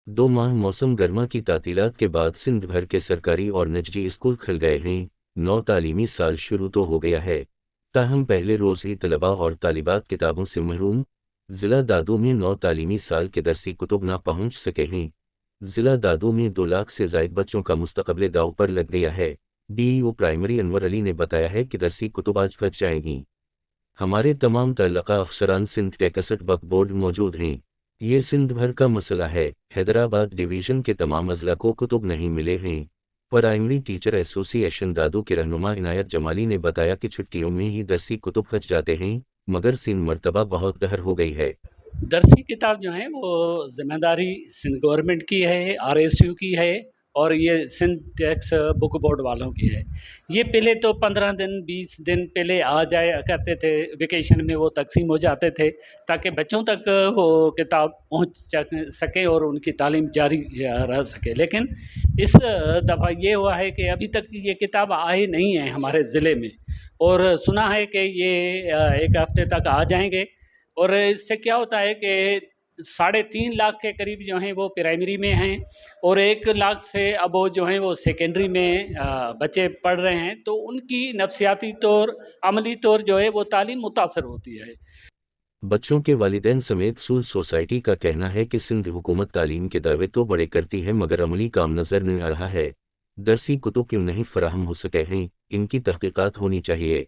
2 माह मौसम गर्मा की तातीलात के बाद सिंध भर के सरकारी और निजी स्कूल खुल गए हैं। नौ तालीमी साल शुरू तो हो गया है, ताहम पहले रोज ही तलबा और तालिबात किताबों से महरूम। ज़िला दादू में 9 तालीमी साल के दरसी कुतुब ना पहुंच सके हैं। ज़िला दादू में 2 लाख से ज़ायद बच्चों का मुस्तकबिल दाव पर लग गया है। डीईओ प्राइमरी अनवर अली ने बताया है कि दरसी कुतुब आज बच जाएंगी। हमारे तमाम तल्लका अफसरान सिंध टेकसट वक्फ बोर्ड मौजूद हैं। ये सिंध भर का मसला है। हैदराबाद डिवीज़न के तमाम अजला को कुतुब नहीं मिले हैं। प्राइमरी टीचर एसोसिएशन दादू के रहनुमा इनायत जमाली ने बताया कि छुट्टियों में ही दरसी कुतुब बच जाते हैं, मगर सिंध मरतबा बहुत दहर हो गई है। दरसी किताब जो है वो ज़िम्मेदारी सिंध गवर्नमेंट की है, आरएसयू की है और ये सिंध टैक्स बुक बोर्ड वालों की है। ये पहले तो 15 दिन 20 दिन पहले आ जाया करते थे, वेकेशन में वो तकसीम हो जाते थे ताकि बच्चों तक वो किताब पहुंच सके और उनकी तालीम जारी रह सके। लेकिन इस दफ़ा ये हुआ है कि अभी तक ये किताब आई नहीं है हमारे ज़िले में, और सुना है कि ये 1 हफ़्ते तक आ जाएंगे। और इससे क्या होता है कि 3.5 लाख के करीब जो हैं वो प्राइमरी में हैं और 1 लाख से अब वो जो हैं वो सेकेंडरी में बच्चे पढ़ रहे हैं, तो उनकी नफ्सियाती तौर अमली तौर जो है वो तालीम मुतासर होती है। बच्चों के वालिदैन समेत सूल सोसाइटी का कहना है कि सिंध हुकूमत तालीम के दावे तो बड़े करती है, मगर अमली काम नजर नहीं आ रहा है। दरसी कुतुब क्यों नहीं फराहम हो सके हैं, इनकी तहकीकात होनी चाहिए।